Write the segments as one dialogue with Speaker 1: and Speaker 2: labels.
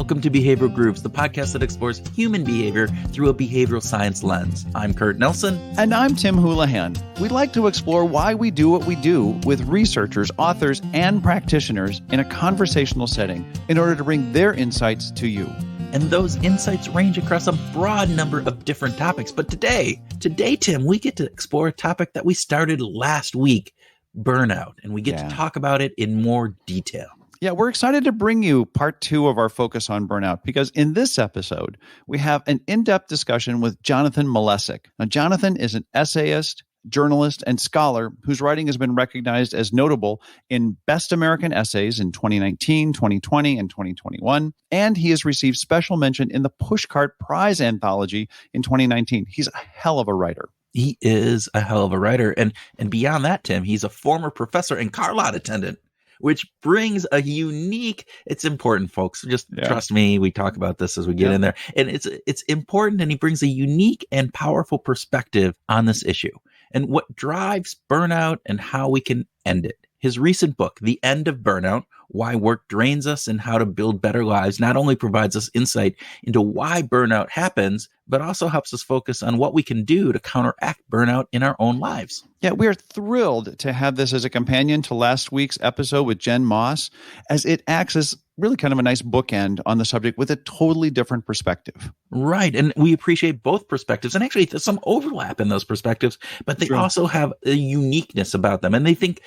Speaker 1: Welcome to Behavioral Grooves, the podcast that explores human behavior through a behavioral science lens. I'm Kurt Nelson.
Speaker 2: And I'm Tim Houlihan. We'd like to explore why we do what we do with researchers, authors, and practitioners in a conversational setting in order to bring their insights to you.
Speaker 1: And those insights range across a broad number of different topics. But today, Tim, we get to explore a topic that we started last week, burnout. And we get to talk about it in more detail.
Speaker 2: Yeah, we're excited to bring you part 2 of our focus on burnout because in this episode, we have an in-depth discussion with Jonathan Malesic. Now, Jonathan is an essayist, journalist, and scholar whose writing has been recognized as notable in Best American Essays in 2019, 2020, and 2021. And he has received special mention in the Pushcart Prize Anthology in 2019. He's a hell of a writer.
Speaker 1: He is a hell of a writer. And beyond that, Tim, he's a former professor and car lot attendant, which brings a unique, it's important, folks. Just trust me. We talk about this as we get in there. And it's important. And he brings a unique and powerful perspective on this issue and what drives burnout and how we can end it. His recent book, The End of Burnout, Why Work Drains Us and How to Build Better Lives, not only provides us insight into why burnout happens, but also helps us focus on what we can do to counteract burnout in our own lives.
Speaker 2: Yeah, we are thrilled to have this as a companion to last week's episode with Jen Moss, as it acts as really kind of a nice bookend on the subject with a totally different perspective.
Speaker 1: Right. And we appreciate both perspectives. And actually, there's some overlap in those perspectives, but they also have a uniqueness about them. And we think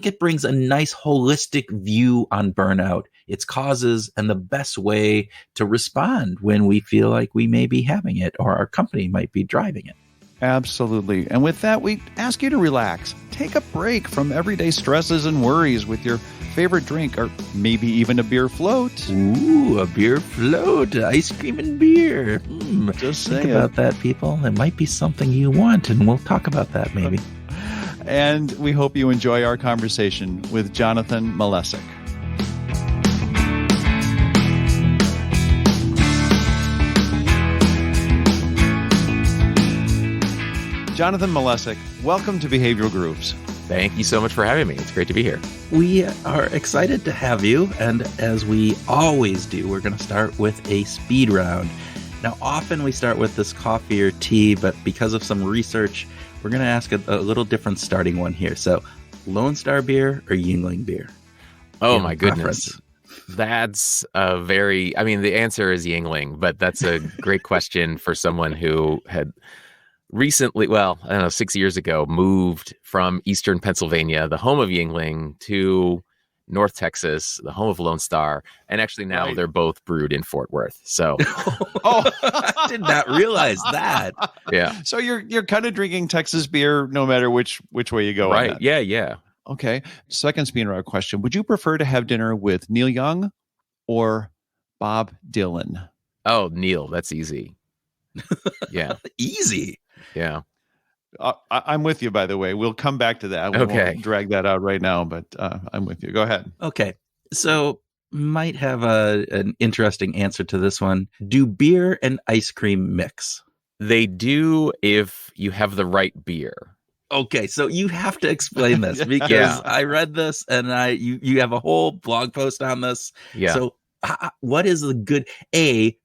Speaker 1: it brings a nice holistic view on burnout, its causes, and the best way to respond when we feel like we may be having it or our company might be driving it.
Speaker 2: Absolutely. And with that, we ask you to relax. Take a break from everyday stresses and worries with your favorite drink or maybe even a beer float.
Speaker 1: Ooh, a beer float. Ice cream and beer.
Speaker 2: Just
Speaker 1: think about that, people. It might be something you want, and we'll talk about that maybe.
Speaker 2: And we hope you enjoy our conversation with Jonathan Malesic. Jonathan Malesic, welcome to Behavioral Grooves.
Speaker 3: Thank you so much for having me. It's great to be here.
Speaker 1: We are excited to have you. And as we always do, we're going to start with a speed round. Now, often we start with this coffee or tea, but because of some research, we're going to ask a little different starting one here. So, Lone Star beer or Yuengling beer?
Speaker 3: Oh, my goodness. That's the answer is Yuengling, but that's a great question for someone who had recently, 6 years ago, moved from Eastern Pennsylvania, the home of Yuengling, to North Texas, the home of Lone Star, and actually now they're both brewed in Fort Worth. So,
Speaker 1: I did not realize that.
Speaker 3: Yeah.
Speaker 2: So you're kind of drinking Texas beer no matter which way you go.
Speaker 3: Right.
Speaker 2: On that.
Speaker 3: Yeah.
Speaker 2: Okay. Second speed round question: would you prefer to have dinner with Neil Young or Bob Dylan?
Speaker 3: Oh, Neil, that's easy. Yeah.
Speaker 1: Easy.
Speaker 3: Yeah.
Speaker 2: I'm with you, by the way. We'll come back to that. We won't drag that out right now, but I'm with you. Go ahead.
Speaker 1: Okay. So might have an interesting answer to this one. Do beer and ice cream mix?
Speaker 3: They do if you have the right beer.
Speaker 1: Okay, so you have to explain this because I read this and you have a whole blog post on this.
Speaker 3: Yeah.
Speaker 1: So what is the good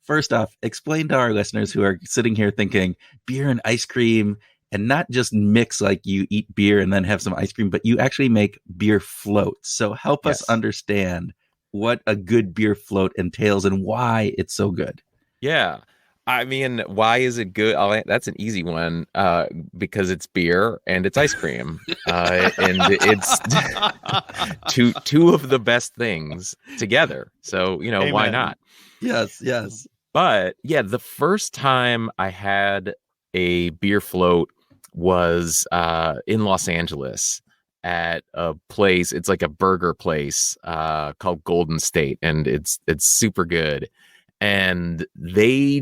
Speaker 1: first off, explain to our listeners who are sitting here thinking beer and ice cream, and not just mix like you eat beer and then have some ice cream, but you actually make beer floats. So help us understand what a good beer float entails and why it's so good.
Speaker 3: Yeah. I mean, why is it good? That's an easy one, because it's beer and it's ice cream, and it's two of the best things together. So,
Speaker 2: Amen.
Speaker 3: Why not?
Speaker 1: Yes.
Speaker 3: But yeah, the first time I had a beer float was in Los Angeles at a place. It's like a burger place called Golden State, and it's super good. And they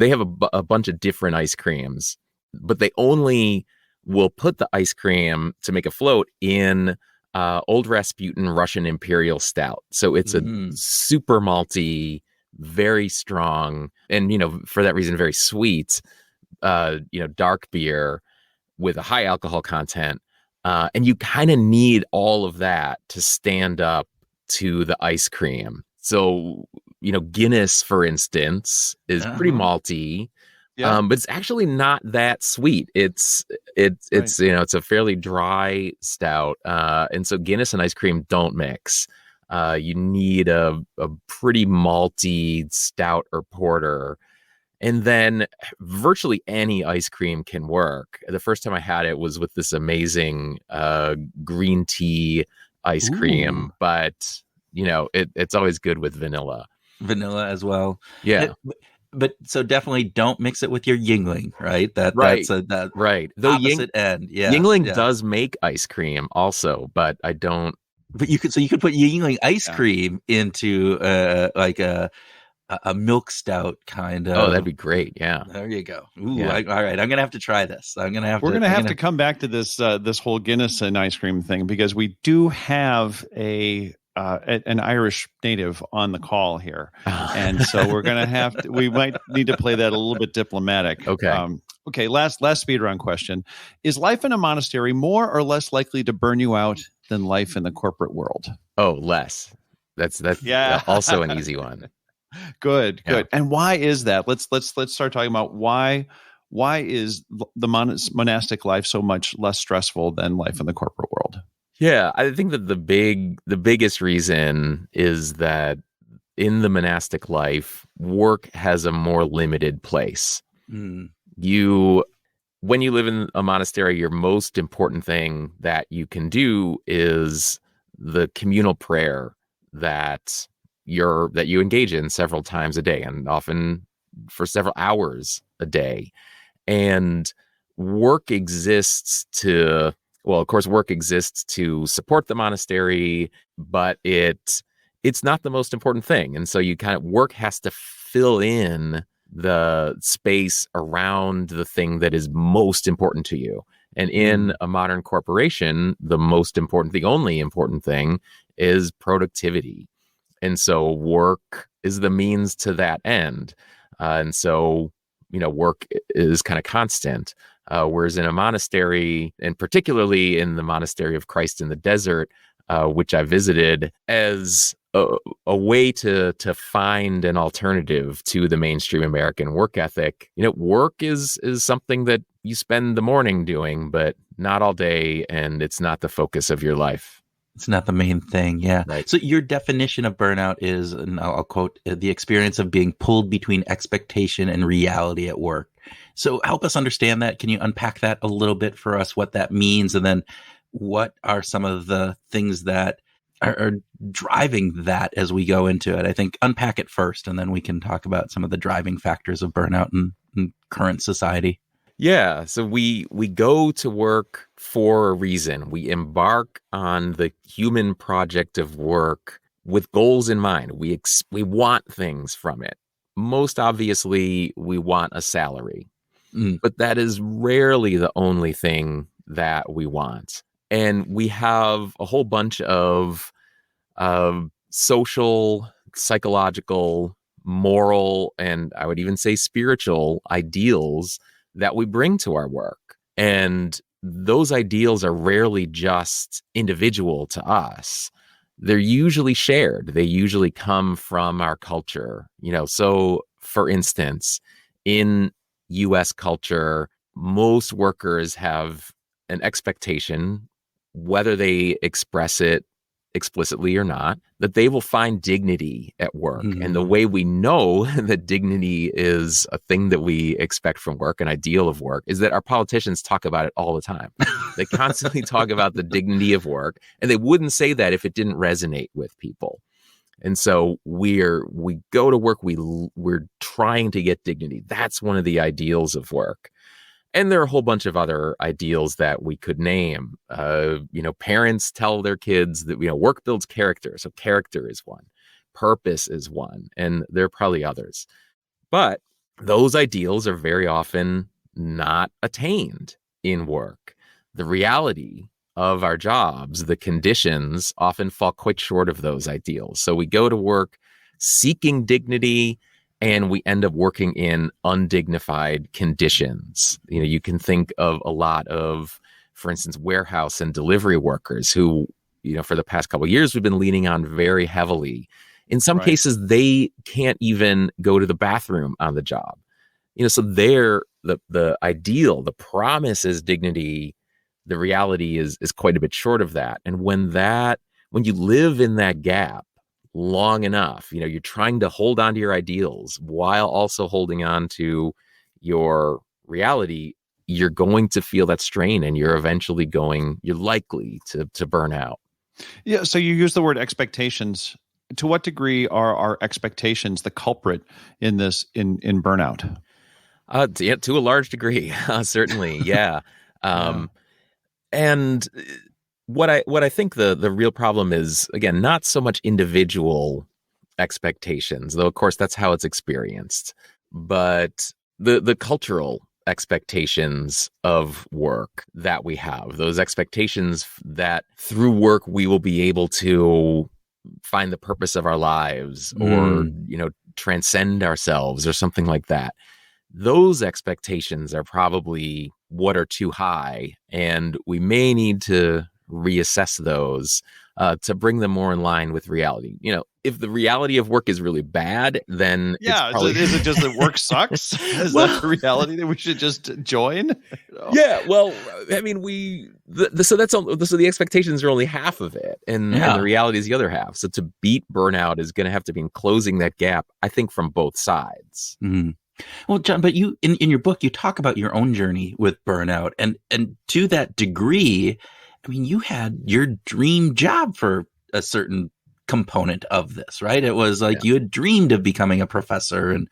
Speaker 3: have a bunch of different ice creams, but they only will put the ice cream to make a float in Old Rasputin Russian Imperial Stout. So it's a super malty, very strong, and, for that reason, very sweet, dark beer with a high alcohol content. And you kind of need all of that to stand up to the ice cream. So Guinness, for instance, is pretty malty.
Speaker 2: Yeah.
Speaker 3: But it's actually not that sweet. It's it's a fairly dry stout. And so Guinness and ice cream don't mix. You need a pretty malty stout or porter. And then virtually any ice cream can work. The first time I had it was with this amazing green tea ice cream, but it's always good with vanilla.
Speaker 1: Vanilla as well.
Speaker 3: Yeah.
Speaker 1: But so definitely don't mix it with your Yingling, right? That's that
Speaker 3: right. Though
Speaker 1: opposite end. Yeah.
Speaker 3: Yingling does make ice cream also, but I don't.
Speaker 1: But you could put Yingling ice cream into like a milk stout kind of.
Speaker 3: Oh, that'd be great. Yeah.
Speaker 1: There you go. Ooh, all right. I'm gonna have to try this. We're
Speaker 2: gonna have to come back to this this whole Guinness and ice cream thing, because we do have an Irish native on the call here, and so we're gonna we might need to play that a little bit diplomatic.
Speaker 3: Okay.
Speaker 2: Okay. Last speed round question: is life in a monastery more or less likely to burn you out than life in the corporate world?
Speaker 3: Oh, less. That's also an easy one.
Speaker 2: Good. And why is that? Let's start talking about why is the monastic life so much less stressful than life in the corporate world?
Speaker 3: Yeah, I think that the biggest reason is that in the monastic life, work has a more limited place. When you live in a monastery, your most important thing that you can do is the communal prayer that you engage in several times a day, and often for several hours a day. And work exists to support the monastery, but it's not the most important thing. And so work has to fill in the space around the thing that is most important to you. And in a modern corporation, the only important thing is productivity. And so work is the means to that end. And so, work is kind of constant. Whereas in a monastery, and particularly in the Monastery of Christ in the Desert, which I visited as a way to find an alternative to the mainstream American work ethic, work is something that you spend the morning doing, but not all day, and it's not the focus of your life.
Speaker 1: It's not the main thing. Yeah.
Speaker 3: Right.
Speaker 1: So your definition of burnout is, and I'll quote, the experience of being pulled between expectation and reality at work. So help us understand that. Can you unpack that a little bit for us, what that means? And then what are some of the things that are driving that as we go into it? I think unpack it first, and then we can talk about some of the driving factors of burnout in current society.
Speaker 3: Yeah, so we go to work for a reason. We embark on the human project of work with goals in mind. We want things from it. Most obviously, we want a salary, but that is rarely the only thing that we want. And we have a whole bunch of social, psychological, moral, and I would even say spiritual ideals that we bring to our work. And those ideals are rarely just individual to us. They're usually shared. They usually come from our culture. So for instance, in US culture, most workers have an expectation, whether they express it explicitly or not, that they will find dignity at work. And the way we know that dignity is a thing that we expect from work, an ideal of work, is that our politicians talk about it all the time. They constantly talk about the dignity of work, and they wouldn't say that if it didn't resonate with people. And so we go to work, we're trying to get dignity. That's one of the ideals of work. And there are a whole bunch of other ideals that we could name. Parents tell their kids that, work builds character. So character is one. Purpose is one. And there are probably others. But those ideals are very often not attained in work. The reality of our jobs, the conditions, often fall quite short of those ideals. So we go to work seeking dignity, and we end up working in undignified conditions. You can think of a lot of, for instance, warehouse and delivery workers who, for the past couple of years, we've been leaning on very heavily In some cases, they can't even go to the bathroom on the job. So the ideal, the promise is dignity. The reality is quite a bit short of that. And when you live in that gap long enough, you're trying to hold on to your ideals while also holding on to your reality, you're going to feel that strain, and you're likely to burn out.
Speaker 2: Yeah. So you use the word expectations. To what degree are our expectations the culprit in this, in burnout?
Speaker 3: To a large degree, certainly. Yeah. And what I think the real problem is, again, not so much individual expectations, though of course that's how it's experienced, but the cultural expectations of work that we have, those expectations that through work we will be able to find the purpose of our lives, or transcend ourselves, or something like that. Those expectations are probably what are too high, and we may need to reassess those to bring them more in line with reality. If the reality of work is really bad, then
Speaker 2: is it just that work sucks? Is that the reality that we should just join?
Speaker 3: Yeah, well, I mean, so the expectations are only half of it, and the reality is the other half. So to beat burnout is going to have to be in closing that gap, I think, from both sides.
Speaker 1: Mm-hmm. Well, John, but you in your book, you talk about your own journey with burnout, and to that degree, I mean, you had your dream job for a certain component of this, right? It was like you had dreamed of becoming a professor and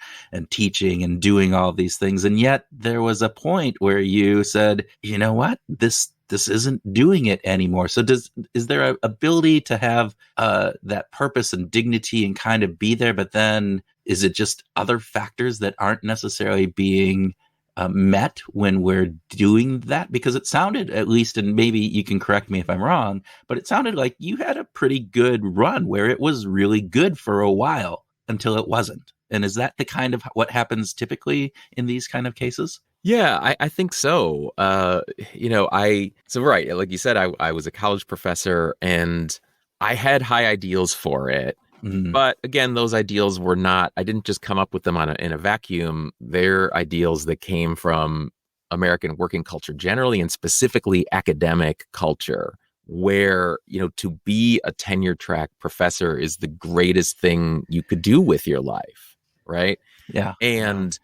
Speaker 1: teaching and doing all these things, and yet there was a point where you said, you know what, this isn't doing it anymore. So is there a ability to have that purpose and dignity and kind of be there, but then is it just other factors that aren't necessarily being met when we're doing that? Because it sounded, at least, and maybe you can correct me if I'm wrong, but it sounded like you had a pretty good run where it was really good for a while until it wasn't. And is that the kind of what happens typically in these kind of cases?
Speaker 3: Yeah, I think so. Right, like you said, I was a college professor, and I had high ideals for it. Mm-hmm. But again, those ideals were not, I didn't just come up with them in a vacuum. They're ideals that came from American working culture generally, and specifically academic culture, where, to be a tenure track professor is the greatest thing you could do with your life, right?
Speaker 1: Yeah.
Speaker 3: And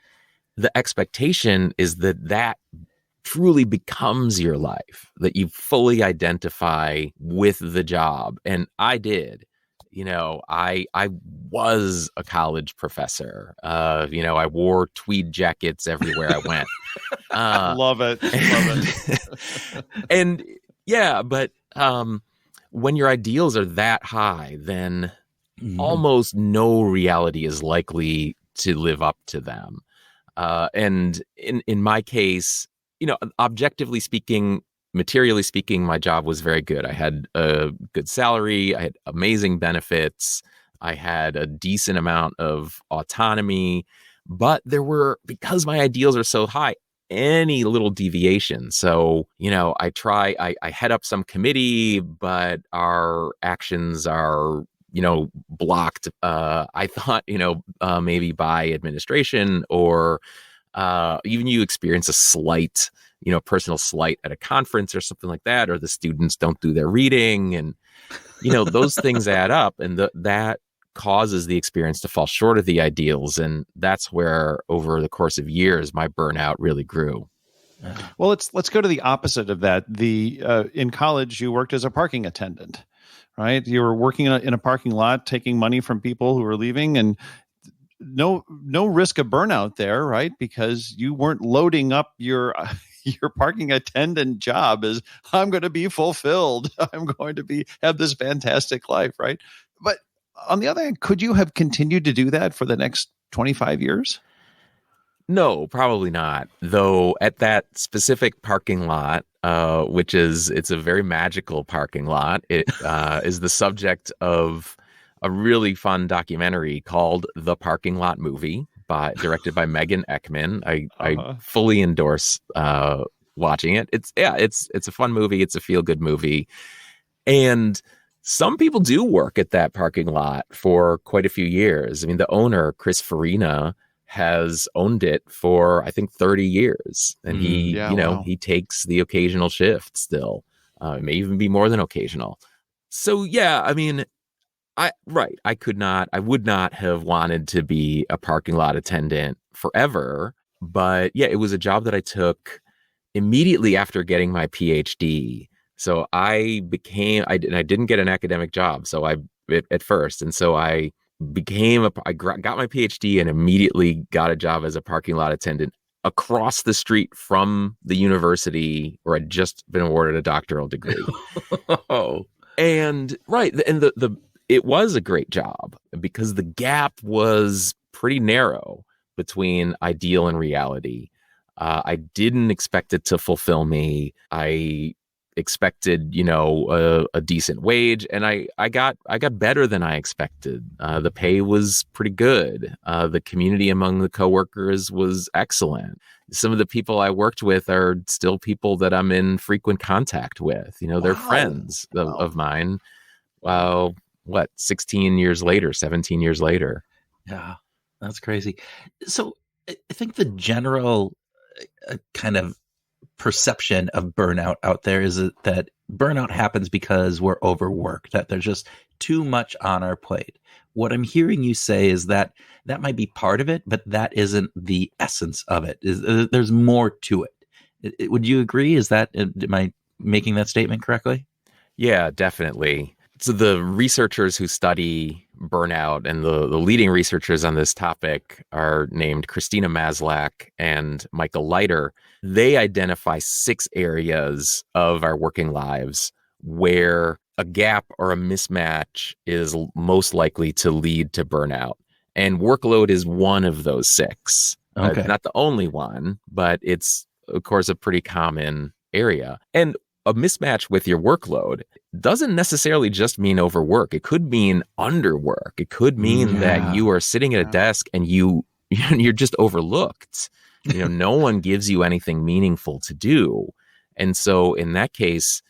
Speaker 3: the expectation is that truly becomes your life, that you fully identify with the job. And I did. I was a college professor. I wore tweed jackets everywhere I went.
Speaker 2: Love it.
Speaker 3: And but when your ideals are that high, then almost no reality is likely to live up to them. And in my case, objectively speaking, materially speaking, my job was very good. I had a good salary. I had amazing benefits. I had a decent amount of autonomy. But because my ideals are so high, any little deviation. So, I head up some committee, but our actions are, blocked. I thought, maybe by administration, or even you experience a slight, personal slight at a conference or something like that, or the students don't do their reading, and, those things add up, and that causes the experience to fall short of the ideals. And that's where, over the course of years, my burnout really grew.
Speaker 2: Well, let's go to the opposite of that. In college, you worked as a parking attendant, right? You were working in a parking lot, taking money from people who were leaving, and no risk of burnout there, right? Because you weren't loading up your parking attendant job as, I'm going to be fulfilled. I'm going to have this fantastic life, right? But on the other hand, could you have continued to do that for the next 25 years?
Speaker 3: No, probably not. Though at that specific parking lot, it's a very magical parking lot. It is the subject of a really fun documentary called The Parking Lot Movie, directed by Megan Eckman. I fully endorse watching it. It's a fun movie. It's a feel-good movie. And Some people do work at that parking lot for quite a few years. I mean, the owner, Chris Farina, has owned it for, I think, 30 years. And he takes the occasional shift still. It may even be more than occasional. So, yeah, I mean, I would not have wanted to be a parking lot attendant forever. But yeah, it was a job that I took immediately after getting my PhD. So I didn't get an academic job. So at first. And so I got my PhD and immediately got a job as a parking lot attendant across the street from the university where I'd just been awarded a doctoral degree.
Speaker 1: Oh,
Speaker 3: and right. And it was a great job because the gap was pretty narrow between ideal and reality. I didn't expect it to fulfill me. I expected, a decent wage, and I got better than I expected. The pay was pretty good. The community among the coworkers was excellent. Some of the people I worked with are still people that I'm in frequent contact with. They're friends of mine. 17 years later.
Speaker 1: Yeah, that's crazy. So I think the general kind of perception of burnout out there is that burnout happens because we're overworked, that there's just too much on our plate. What I'm hearing you say is that might be part of it, but that isn't the essence of it. There's more to it. Would you agree? Am I making that statement correctly?
Speaker 3: Yeah, definitely. So the researchers who study burnout and the leading researchers on this topic are named Christina Maslach and Michael Leiter. They identify 6 areas of our working lives where a gap or a mismatch is most likely to lead to burnout. And workload is one of those 6.
Speaker 1: Okay.
Speaker 3: Not the only one, but it's, of course, a pretty common area. And a mismatch with your workload doesn't necessarily just mean overwork. It could mean underwork. It could mean that you are sitting at a desk and you're just overlooked. No one gives you anything meaningful to do. And so in that case,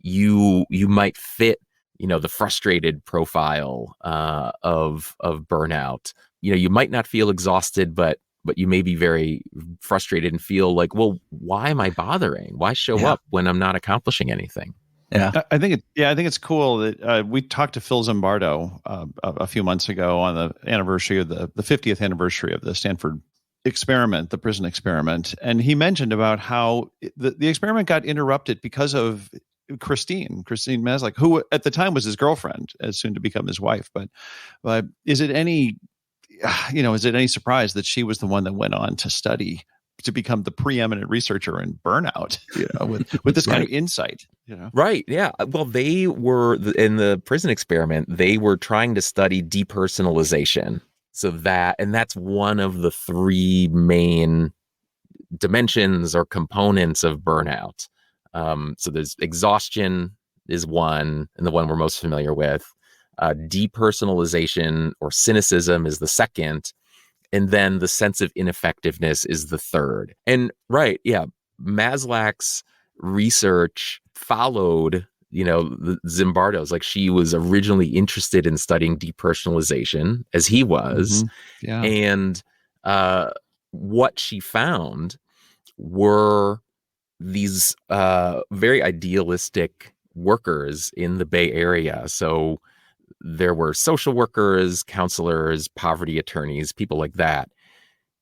Speaker 3: you might fit, the frustrated profile of burnout. You might not feel exhausted, but you may be very frustrated and feel like, well, why am I bothering? Why show up when I'm not accomplishing anything?
Speaker 2: Yeah, I think it's cool that we talked to Phil Zimbardo a few months ago on the anniversary of the 50th anniversary of the Stanford experiment, the prison experiment, and he mentioned about how the experiment got interrupted because of Christine Maslach, who at the time was his girlfriend, as soon to become his wife. But is it any surprise that she was the one that went on to become the preeminent researcher in burnout, with this kind of insight,
Speaker 3: Right. Yeah. Well, they were in the prison experiment, they were trying to study depersonalization. So that's one of the 3 main dimensions or components of burnout. So there's exhaustion is one, and the one we're most familiar with. Depersonalization or cynicism is the second. And then the sense of ineffectiveness is the third. And right, yeah, Maslach's research followed, the Zimbardo's. Like, she was originally interested in studying depersonalization, as he was.
Speaker 2: Mm-hmm. Yeah.
Speaker 3: And what she found were these very idealistic workers in the Bay Area. So there were social workers, counselors, poverty attorneys, people like that,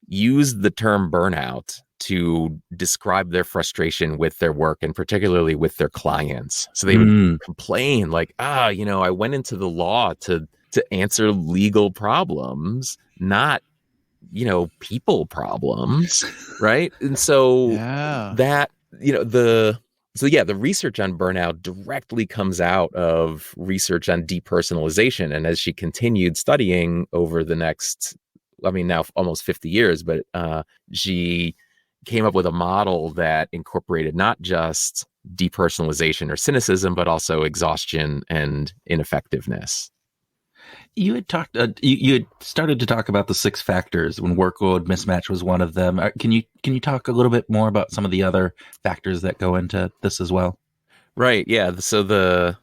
Speaker 3: used the term burnout to describe their frustration with their work and particularly with their clients. So they would complain like, I went into the law to answer legal problems, not, people problems. Right. And so the research on burnout directly comes out of research on depersonalization. And as she continued studying over the next, now almost 50 years, but she came up with a model that incorporated not just depersonalization or cynicism, but also exhaustion and ineffectiveness.
Speaker 1: You had talked. You had started to talk about the 6 factors when workload mismatch was one of them. Can you talk a little bit more about some of the other factors that go into this as well?
Speaker 3: Right. Yeah. So the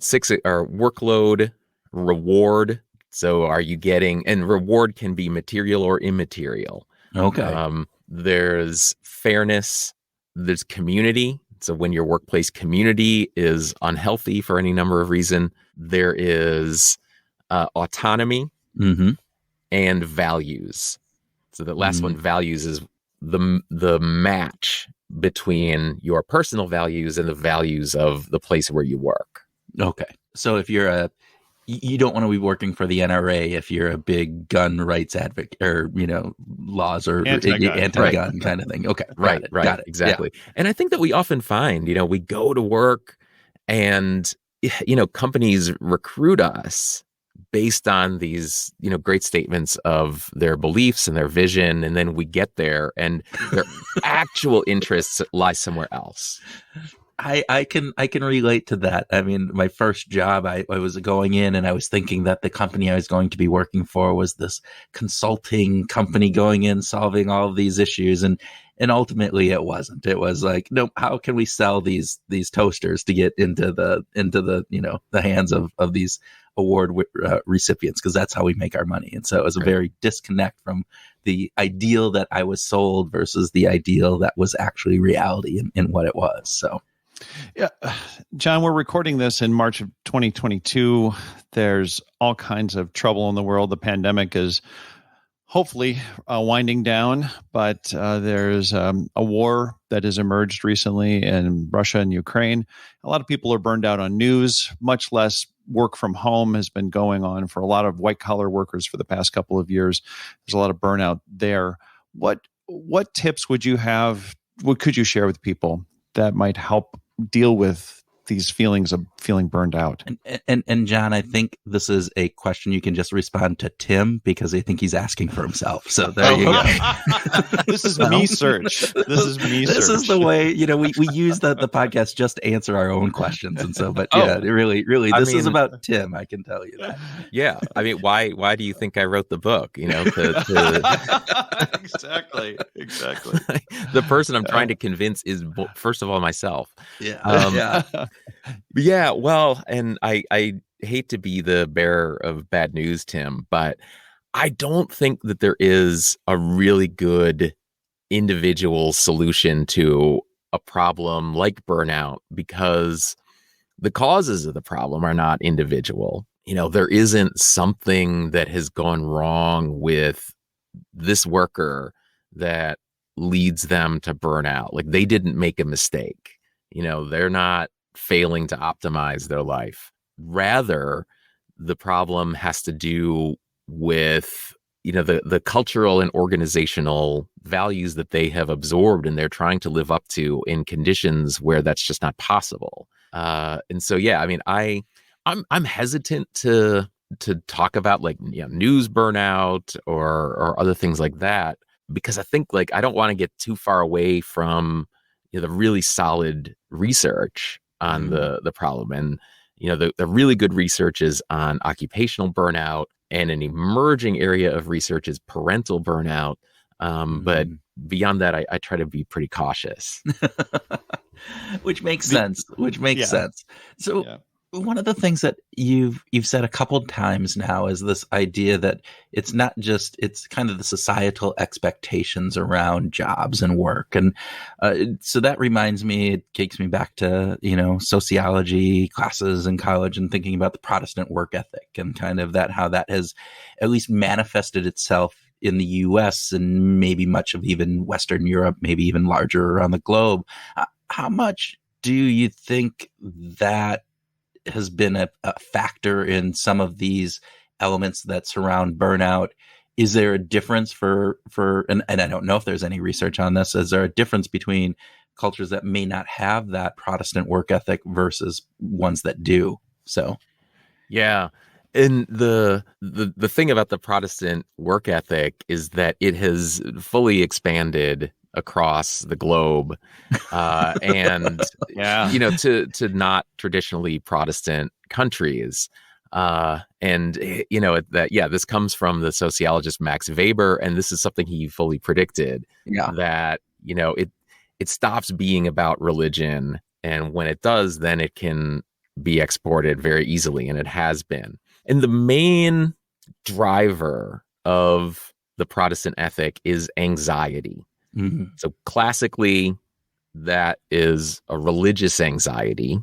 Speaker 3: six are workload, reward. So are you getting, and reward can be material or immaterial.
Speaker 1: Okay.
Speaker 3: There's fairness. There's community. So when your workplace community is unhealthy for any number of reason, there is autonomy
Speaker 1: Mm-hmm.
Speaker 3: and values. So the last one, values, is the match between your personal values and the values of the place where you work.
Speaker 1: Okay. So if you don't want to be working for the NRA if you're a big gun rights advocate or, laws or anti-gun kind of thing. Okay.
Speaker 3: Right.
Speaker 1: Got it.
Speaker 3: Exactly. Yeah. And I think that we often find, we go to work and, companies recruit us based on these, great statements of their beliefs and their vision. And then we get there and their actual interests lie somewhere else.
Speaker 1: I can relate to that. I mean, my first job, I was going in and I was thinking that the company I was going to be working for was this consulting company going in, solving all of these issues. And ultimately it wasn't. It was like, no, how can we sell these toasters to get into the, the hands of these award recipients? Because that's how we make our money. And so it was a very disconnect from the ideal that I was sold versus the ideal that was actually reality in what it was. So.
Speaker 2: Yeah, John, we're recording this in March of 2022. There's all kinds of trouble in the world. The pandemic is hopefully winding down, but there's a war that has emerged recently in Russia and Ukraine. A lot of people are burned out on news. Much less work from home has been going on for a lot of white-collar workers for the past couple of years. There's a lot of burnout there. What tips would you have? What could you share with people that might help deal with these feelings of feeling burned out?
Speaker 1: And John, I think this is a question you can just respond to Tim because I think he's asking for himself. So there you go.
Speaker 2: This is me search. This
Speaker 1: is the way, we use the podcast just to answer our own questions. And so, but really, this is about Tim. I can tell you that.
Speaker 3: Yeah. I mean, why do you think I wrote the book?
Speaker 2: Exactly.
Speaker 3: The person I'm trying to convince is, first of all, myself.
Speaker 1: Yeah.
Speaker 3: Yeah, well, and I hate to be the bearer of bad news, Tim, but I don't think that there is a really good individual solution to a problem like burnout because the causes of the problem are not individual. There isn't something that has gone wrong with this worker that leads them to burnout. Like they didn't make a mistake. They're not failing to optimize their life. Rather, the problem has to do with, the cultural and organizational values that they have absorbed and they're trying to live up to in conditions where that's just not possible. And so, yeah, I mean, I'm hesitant to talk about news burnout or other things like that, because I think I don't want to get too far away from the really solid research on the problem. And, the really good research is on occupational burnout, and an emerging area of research is parental burnout. But beyond that, I try to be pretty cautious.
Speaker 1: Which makes sense. So one of the things that you've said a couple of times now is this idea that it's not just, it's kind of the societal expectations around jobs and work. And so that reminds me, it takes me back to, sociology classes in college and thinking about the Protestant work ethic and kind of how that has at least manifested itself in the US and maybe much of even Western Europe, maybe even larger around the globe. How much do you think that has been a factor in some of these elements that surround burnout? Is there a difference and I don't know if there's any research on this, is there a difference between cultures that may not have that Protestant work ethic versus ones that do? So,
Speaker 3: yeah. And the thing about the Protestant work ethic is that it has fully expanded across the globe, and to not traditionally Protestant countries, and this comes from the sociologist Max Weber, and this is something he fully predicted, that it stops being about religion And when it does, then it can be exported very easily, and it has been. And the main driver of the Protestant ethic is anxiety. Mm-hmm. So classically, that is a religious anxiety.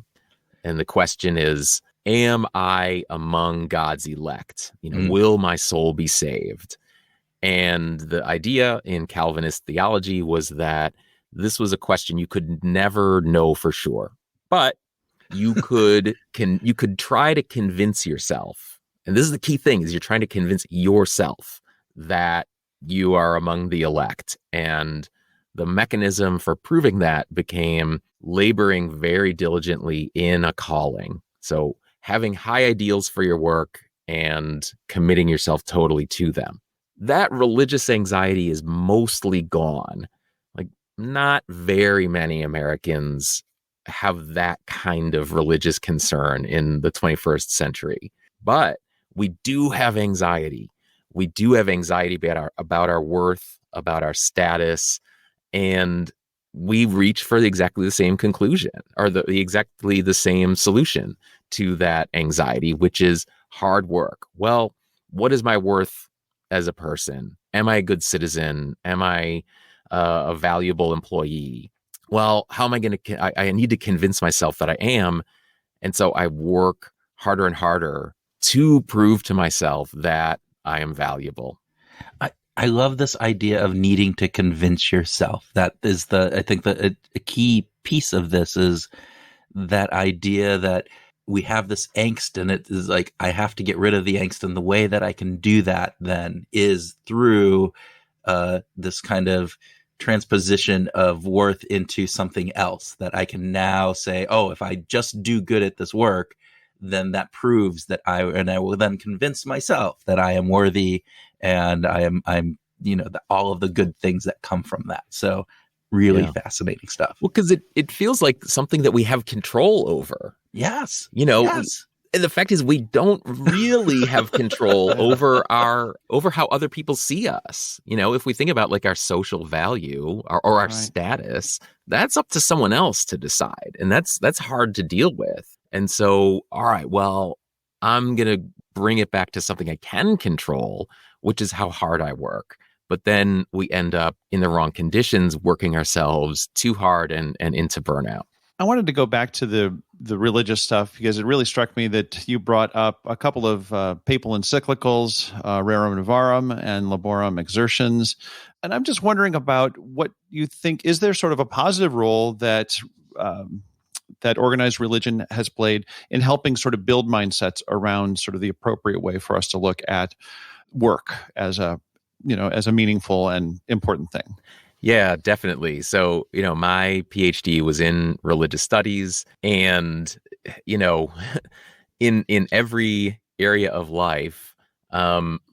Speaker 3: And the question is, am I among God's elect? Will my soul be saved? And the idea in Calvinist theology was that this was a question you could never know for sure, but you could try to convince yourself. And this is the key thing, is you're trying to convince yourself that you are among the elect. And the mechanism for proving that became laboring very diligently in a calling. So having high ideals for your work and committing yourself totally to them. That religious anxiety is mostly gone. Like, not very many Americans have that kind of religious concern in the 21st century. But we do have anxiety. We do have anxiety about our worth, about our status, and we reach for exactly the same conclusion, or exactly the same solution to that anxiety, which is hard work. Well, what is my worth as a person? Am I a good citizen? Am I a valuable employee? Well, how am I going to, I need to convince myself that I am. And so I work harder and harder to prove to myself that I am valuable.
Speaker 1: I love this idea of needing to convince yourself. That is I think a key piece of this is that idea that we have this angst, and it is like, I have to get rid of the angst. And the way that I can do that then is through this kind of transposition of worth into something else, that I can now say, oh, if I just do good at this work, then that proves that I will then convince myself that I am worthy, and I'm all of the good things that come from that. So really fascinating stuff.
Speaker 3: Well, because it feels like something that we have control over.
Speaker 1: Yes.
Speaker 3: Yes. And the fact is, we don't really have control over how other people see us. If we think about like our social value or our status, that's up to someone else to decide. And that's hard to deal with. And so, all right, well, I'm going to bring it back to something I can control, which is how hard I work. But then we end up in the wrong conditions, working ourselves too hard and into burnout.
Speaker 2: I wanted to go back to the religious stuff, because it really struck me that you brought up a couple of papal encyclicals, Rerum Novarum and Laborum Exertions. And I'm just wondering about what you think, is there sort of a positive role that organized religion has played in helping sort of build mindsets around sort of the appropriate way for us to look at work as a meaningful and important thing?
Speaker 3: Yeah, definitely. So, my PhD was in religious studies, and, in every area of life,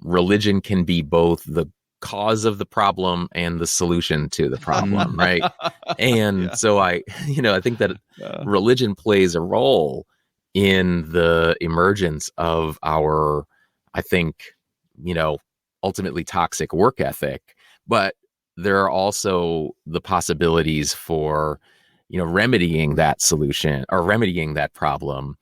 Speaker 3: religion can be both the cause of the problem and the solution to the problem, right? And so I think that religion plays a role in the emergence of our, I think, ultimately toxic work ethic. But there are also the possibilities for, remedying that solution or remedying that problem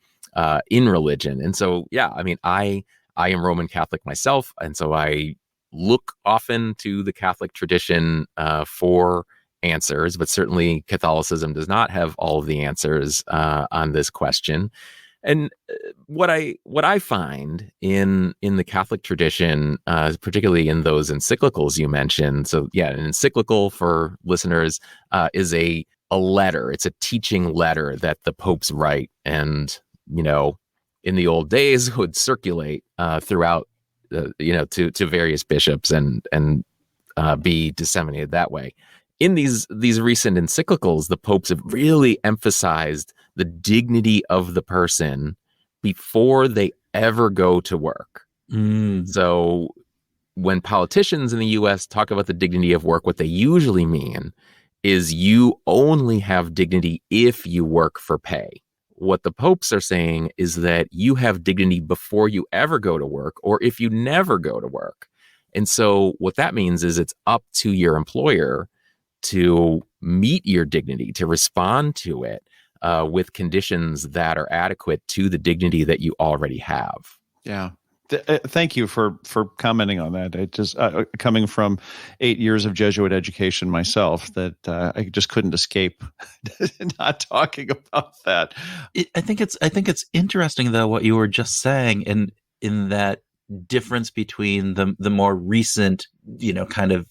Speaker 3: in religion. And so, I am Roman Catholic myself. And so I look often to the Catholic tradition for answers, but certainly Catholicism does not have all of the answers on this question. And what I find in the Catholic tradition, particularly in those encyclicals you mentioned, so an encyclical for listeners is a letter. It's a teaching letter that the popes write, and in the old days would circulate throughout, to various bishops and be disseminated that way. In these recent encyclicals, the popes have really emphasized the dignity of the person before they ever go to work. So when politicians in the US talk about the dignity of work, what they usually mean is you only have dignity if you work for pay. What the popes are saying is that you have dignity before you ever go to work, or if you never go to work. And so what that means is it's up to your employer to meet your dignity, to respond to it, with conditions that are adequate to the dignity that you already have.
Speaker 2: Yeah. Thank you for commenting on that. It just coming from 8 years of Jesuit education myself, that I just couldn't escape not talking about that.
Speaker 1: I think it's interesting though what you were just saying, in that difference between the more recent, kind of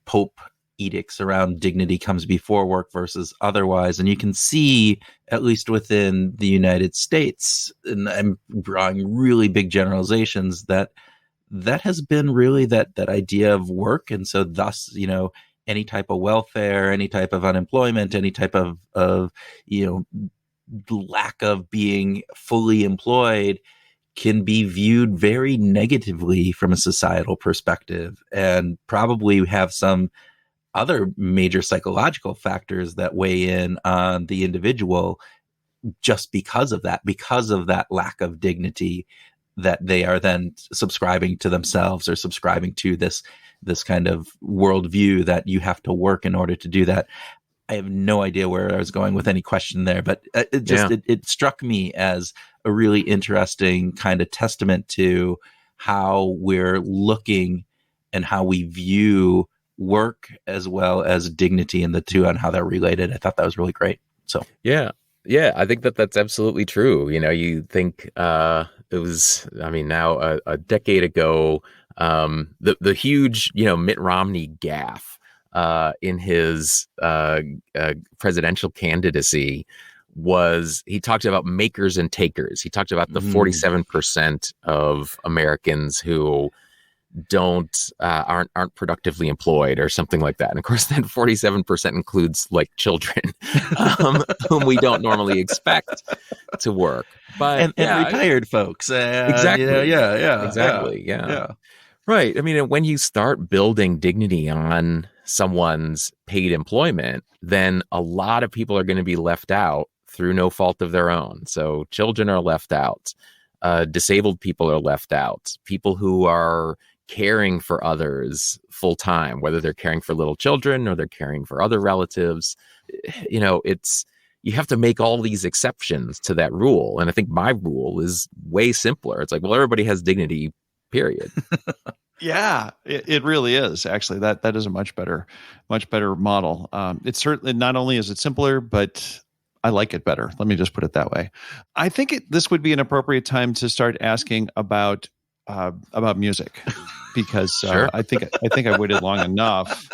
Speaker 1: Pope edicts around dignity comes before work versus otherwise. And you can see, at least within the United States, and I'm drawing really big generalizations, that has been really that idea of work. And so thus, any type of welfare, any type of unemployment, any type of lack of being fully employed can be viewed very negatively from a societal perspective, and probably have some other major psychological factors that weigh in on the individual just because of that lack of dignity that they are then subscribing to themselves, or subscribing to this kind of worldview that you have to work in order to do that. I have no idea where I was going with any question there, but it struck me as a really interesting kind of testament to how we're looking and how we view work as well as dignity in the two, and how they're related. I thought that was really great. So
Speaker 3: yeah, I think that's absolutely true. You think it was, now a decade ago, the huge, Mitt Romney gaffe in his presidential candidacy was, he talked about makers and takers. He talked about the 47% of Americans who aren't productively employed, or something like that. And of course, that 47% includes like children, whom we don't normally expect to work, but
Speaker 1: and retired folks.
Speaker 3: Exactly.
Speaker 1: Exactly.
Speaker 3: Yeah. Right. When you start building dignity on someone's paid employment, then a lot of people are going to be left out through no fault of their own. So children are left out. Disabled people are left out. People who are caring for others full time, whether they're caring for little children or they're caring for other relatives, you have to make all these exceptions to that rule. And I think my rule is way simpler. It's like, well, everybody has dignity, period.
Speaker 2: Yeah, it really is. Actually, that is a much better model. It's certainly, not only is it simpler, but I like it better. Let me just put it that way. I think this would be an appropriate time to start asking about music, because
Speaker 3: Sure.
Speaker 2: I think I waited long enough.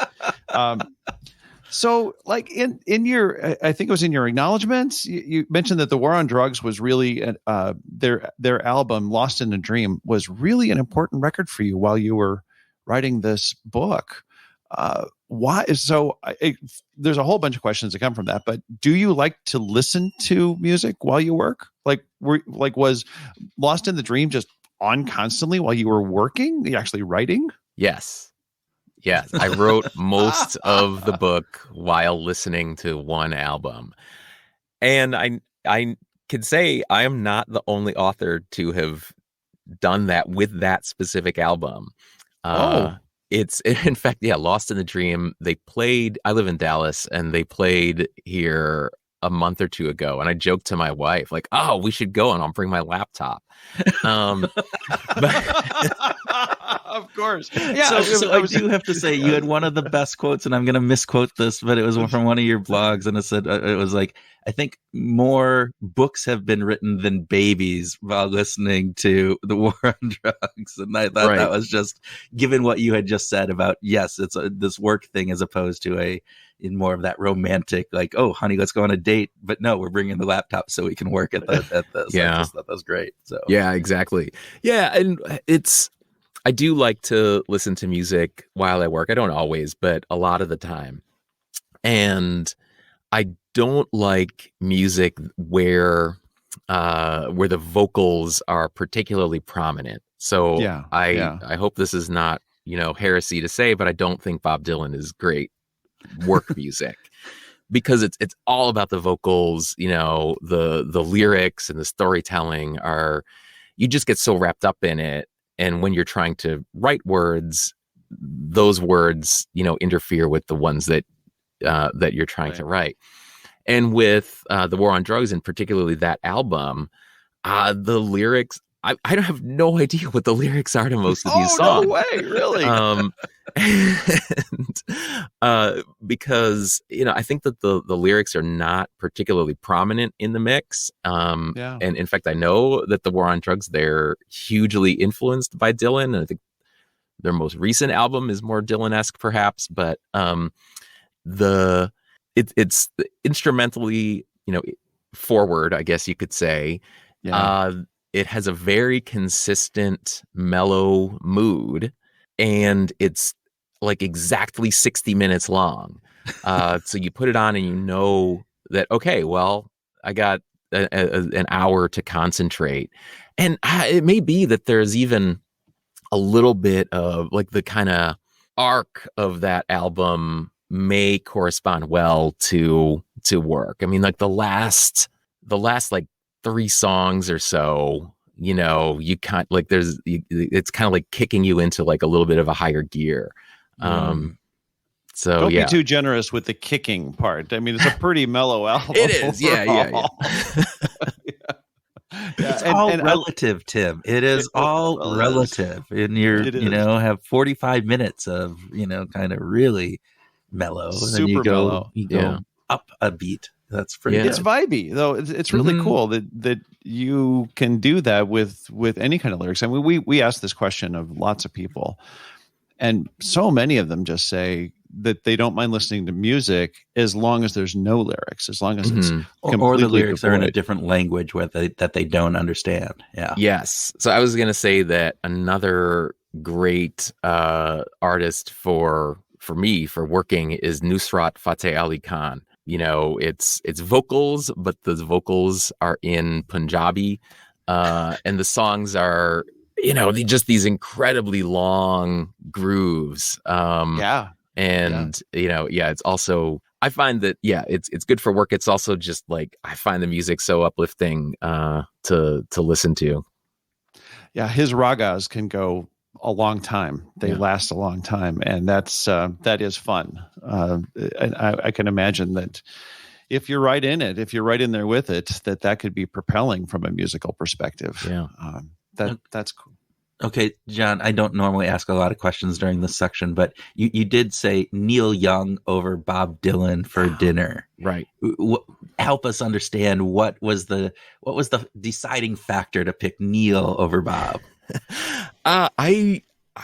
Speaker 2: So, like in your, I think it was in your acknowledgments, you mentioned that the War on Drugs was really their album "Lost in a Dream" was really an important record for you while you were writing this book. Why? So there's a whole bunch of questions that come from that. But do you like to listen to music while you work? Was "Lost in the Dream" just on constantly while you were working? You actually writing?
Speaker 3: Yes. I wrote most of the book while listening to one album. And I can say I am not the only author to have done that with that specific album. It's, in fact, Lost in the Dream. They played, I live in Dallas, and they played here a month or two ago, and I joked to my wife, like, "Oh, we should go, and I'll bring my laptop."
Speaker 2: Of course.
Speaker 1: Yeah. So I do have to say, you had one of the best quotes, and I'm going to misquote this, but it was from one of your blogs, and it said, it was like, I think more books have been written than babies while listening to the War on Drugs. And I thought that was just, given what you had just said about, yes, it's this work thing as opposed to in more of that romantic, like, oh, honey, let's go on a date. But no, we're bringing the laptop so we can work at this.
Speaker 3: Yeah.
Speaker 1: I just thought that was great. So
Speaker 3: yeah, exactly. Yeah. And I do like to listen to music while I work. I don't always, but a lot of the time. And I don't like music where the vocals are particularly prominent. So I hope this is not, heresy to say, but I don't think Bob Dylan is great work music, because it's all about the vocals. The lyrics and the storytelling you just get so wrapped up in it. And when you're trying to write words, those words, interfere with the ones that you're trying to write. And with the War on Drugs, and particularly that album, the lyrics, I don't have no idea what the lyrics are to most of these songs.
Speaker 2: No way, really?
Speaker 3: Because, I think that the lyrics are not particularly prominent in the mix. And in fact, I know that the War on Drugs, they're hugely influenced by Dylan. And I think their most recent album is more Dylan-esque, perhaps. But it's instrumentally, forward, I guess you could say. Yeah. It has a very consistent mellow mood, and it's like exactly 60 minutes long. So you put it on and you know that, okay, well, I got an hour to concentrate. And it may be that there's even a little bit of like the kind of arc of that album may correspond well to work. I mean, like the last like 3 songs or so, you can't like it's kind of like kicking you into like a little bit of a higher gear. So
Speaker 2: don't be too generous with the kicking part. I mean, it's a pretty mellow album.
Speaker 3: It is. Yeah.
Speaker 1: It's all relative, Tim. It is all relative. And have 45 minutes of, kind of really mellow. And then you go up a beat. That's pretty good.
Speaker 2: It's vibey, though. It's really cool that you can do that with any kind of lyrics. I mean, we asked this question of lots of people, and so many of them just say that they don't mind listening to music as long as there's no lyrics, as long as it's
Speaker 1: or the lyrics are in a different language that they don't understand. Yeah.
Speaker 3: Yes. So I was going to say that another great artist for me for working is Nusrat Fateh Ali Khan. It's vocals, but those vocals are in Punjabi, and the songs are, just these incredibly long grooves. It's also, I find that, it's good for work. It's also just like, I find the music so uplifting to listen to.
Speaker 2: Yeah, his ragas can go a long time. They last a long time, and that is fun. And I can imagine that if you're right in it, if you're right in there with it, that could be propelling from a musical perspective.
Speaker 3: Yeah,
Speaker 2: that's cool.
Speaker 1: Okay, John, I don't normally ask a lot of questions during this section, but you did say Neil Young over Bob Dylan for dinner.
Speaker 3: Right.
Speaker 1: Help us understand what was the deciding factor to pick Neil over Bob?
Speaker 3: I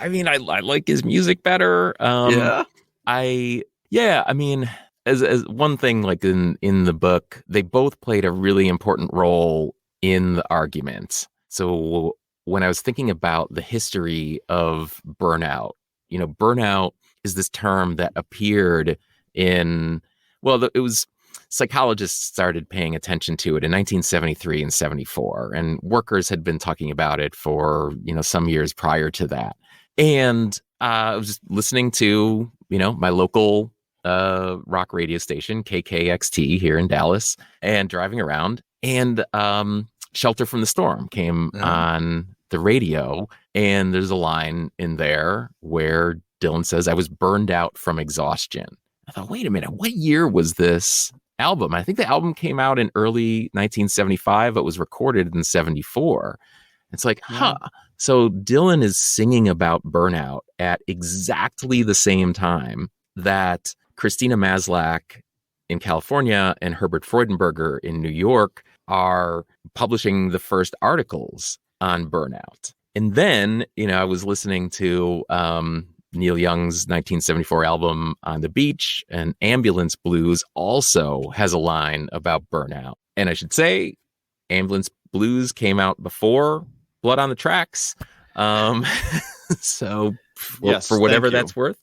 Speaker 3: mean, I like his music better. I mean, as one thing, like in the book, they both played a really important role in the argument. So when I was thinking about the history of burnout, burnout is this term that appeared it was psychologists started paying attention to it in 1973 and 74, and workers had been talking about it for, some years prior to that. And I was just listening to, my local rock radio station, KKXT here in Dallas, and driving around, and Shelter from the Storm came on the radio, and there's a line in there where Dylan says, "I was burned out from exhaustion." I thought, wait a minute, what year was this album? I think the album came out in early 1975. It was recorded in 74. It's like, So Dylan is singing about burnout at exactly the same time that Christina Maslach in California and Herbert Freudenberger in New York are publishing the first articles on burnout. And then, I was listening to Neil Young's 1974 album On the Beach, and Ambulance Blues also has a line about burnout. And I should say, Ambulance Blues came out before Blood on the Tracks. So for whatever that's worth.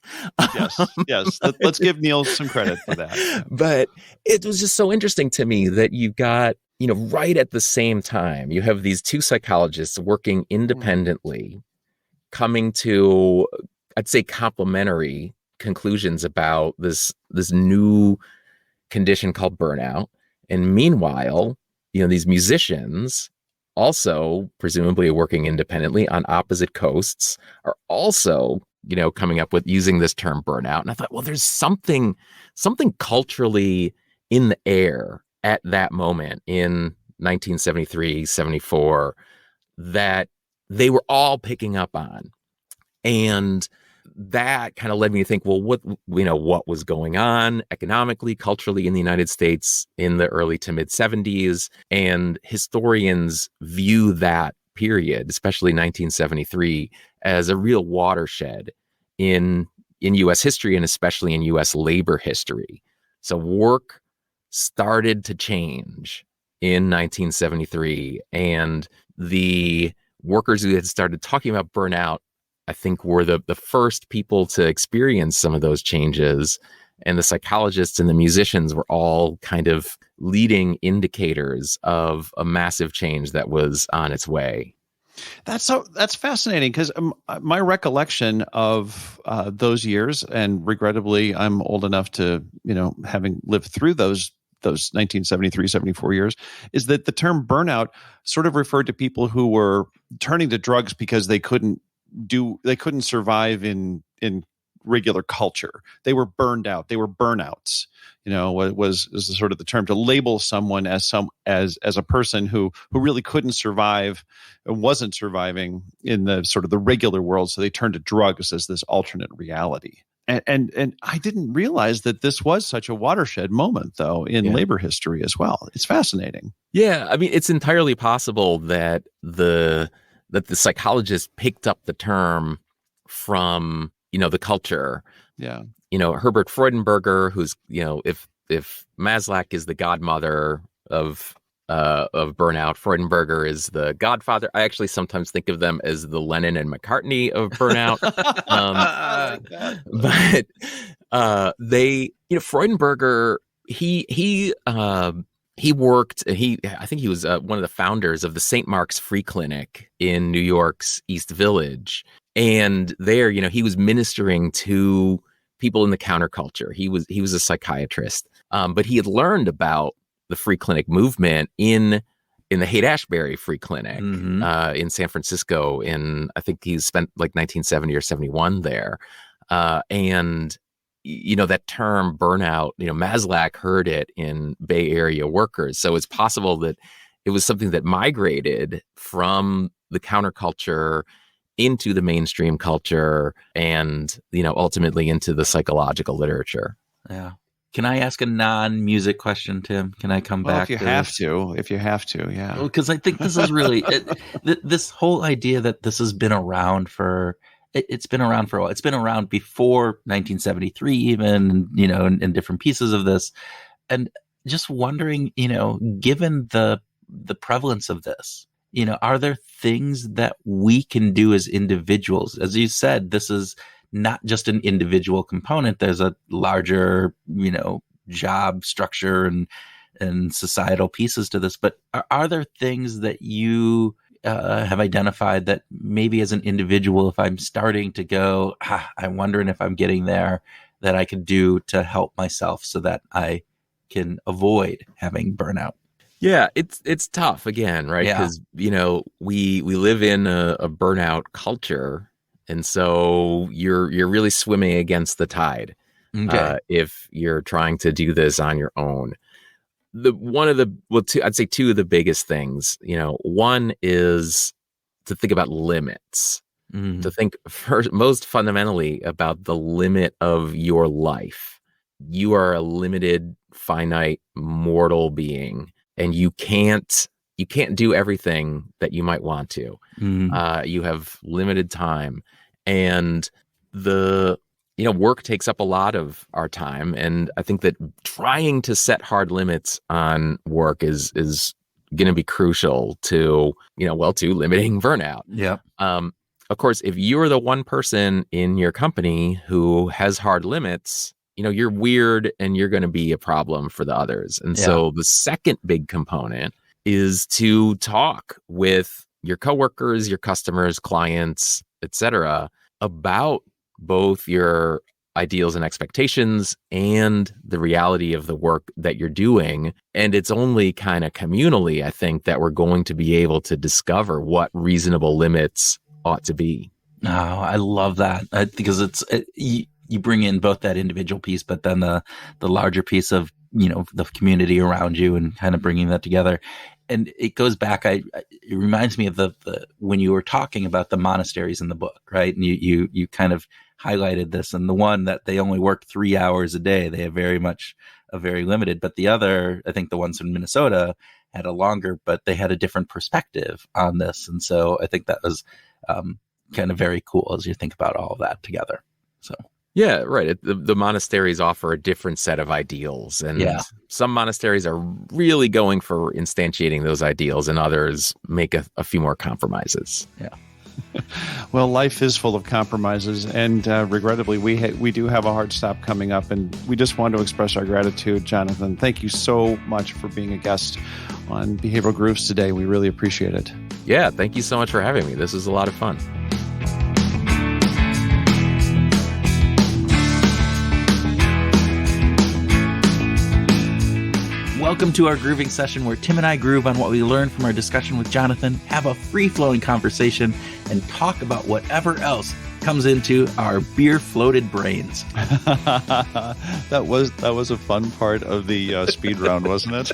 Speaker 2: Yes. Let's give Neil some credit for that.
Speaker 3: But it was just so interesting to me that you got, right at the same time, you have these two psychologists working independently, coming to, I'd say, complementary conclusions about this new condition called burnout. And meanwhile, these musicians, also presumably working independently on opposite coasts, are also, coming up with using this term burnout. And I thought, well, there's something culturally in the air at that moment in 1973, 74 that they were all picking up on. And that kind of led me to think, well, what was going on economically, culturally in the United States in the early to mid 70s. And historians view that period, especially 1973, as a real watershed in U.S. history and especially in U.S. labor history. So work started to change in 1973, and the workers who had started talking about burnout, I think, were the first people to experience some of those changes. And the psychologists and the musicians were all kind of leading indicators of a massive change that was on its way.
Speaker 2: That's fascinating, because my recollection of those years, and regrettably, I'm old enough to, having lived through those 1973, 74 years, is that the term burnout sort of referred to people who were turning to drugs because they couldn't survive in regular culture. They were burned out. They were burnouts. Was sort of the term to label someone as a person who really couldn't survive and wasn't surviving in the sort of the regular world. So they turned to drugs as this alternate reality. And I didn't realize that this was such a watershed moment, though, in labor history as well. It's fascinating.
Speaker 3: Yeah, I mean, it's entirely possible that the psychologists picked up the term from the culture.
Speaker 2: Yeah.
Speaker 3: Herbert Freudenberger, who's if Maslow is the godmother of burnout, Freudenberger is the godfather. I actually sometimes think of them as the Lennon and McCartney of burnout.
Speaker 2: I like that.
Speaker 3: But Freudenberger, he worked. I think he was one of the founders of the St. Mark's Free Clinic in New York's East Village, and there, he was ministering to people in the counterculture. He was a psychiatrist, but he had learned about the free clinic movement in the Haight-Ashbury Free Clinic in San Francisco. I think he spent like 1970 or 71 there, and that term burnout, Maslow heard it in Bay Area workers. So it's possible that it was something that migrated from the counterculture into the mainstream culture and, ultimately into the psychological literature.
Speaker 1: Yeah. Can I ask a non-music question, Tim? Can I come back?
Speaker 2: If you have to, yeah.
Speaker 1: Well, because I think this is really this whole idea that this has been around for. It's been around for a while. It's been around before 1973, even, in different pieces of this. And just wondering, given the prevalence of this, are there things that we can do as individuals? As you said, this is not just an individual component. There's a larger, job structure and societal pieces to this. But are there things that you have identified that maybe as an individual, if I'm starting to go, I'm wondering if I'm getting there, that I could do to help myself so that I can avoid having burnout?
Speaker 3: Yeah, it's tough again, right? Because we live in a burnout culture, and so you're really swimming against the tide.
Speaker 1: Okay.
Speaker 3: If you're trying to do this on your own. I'd say two of the biggest things, one is to think about limits, to think first, most fundamentally about the limit of your life. You are a limited, finite, mortal being, and you can't do everything that you might want to. You have limited time, and work takes up a lot of our time. And I think that trying to set hard limits on work is going to be crucial to limiting burnout.
Speaker 1: Yeah.
Speaker 3: Of course, if you're the one person in your company who has hard limits, you're weird and you're going to be a problem for the others. And so the second big component is to talk with your coworkers, your customers, clients, etc., about both your ideals and expectations and the reality of the work that you're doing. And it's only kind of communally, I think, that we're going to be able to discover what reasonable limits ought to be.
Speaker 1: Oh, I love that, because you bring in both that individual piece, but then the larger piece of the community around you and kind of bringing that together. And it goes back. It reminds me of the when you were talking about the monasteries in the book, right? And you kind of highlighted this, and the one that they only work 3 hours a day, they have very limited. But the other, I think the ones in Minnesota had a longer, but they had a different perspective on this, and so I think that was kind of very cool as you think about all of that together. So.
Speaker 3: Yeah, right. The monasteries offer a different set of ideals, and some monasteries are really going for instantiating those ideals, and others make a few more compromises.
Speaker 1: Yeah.
Speaker 2: Well, life is full of compromises, and regrettably, we do have a hard stop coming up, and we just want to express our gratitude, Jonathan. Thank you so much for being a guest on Behavioral Grooves today. We really appreciate it.
Speaker 3: Yeah, thank you so much for having me. This was a lot of fun.
Speaker 1: Welcome to our grooving session where Tim and I groove on what we learned from our discussion with Jonathan, have a free-flowing conversation, and talk about whatever else comes into our beer-floated brains.
Speaker 2: That was a fun part of the speed round, wasn't it?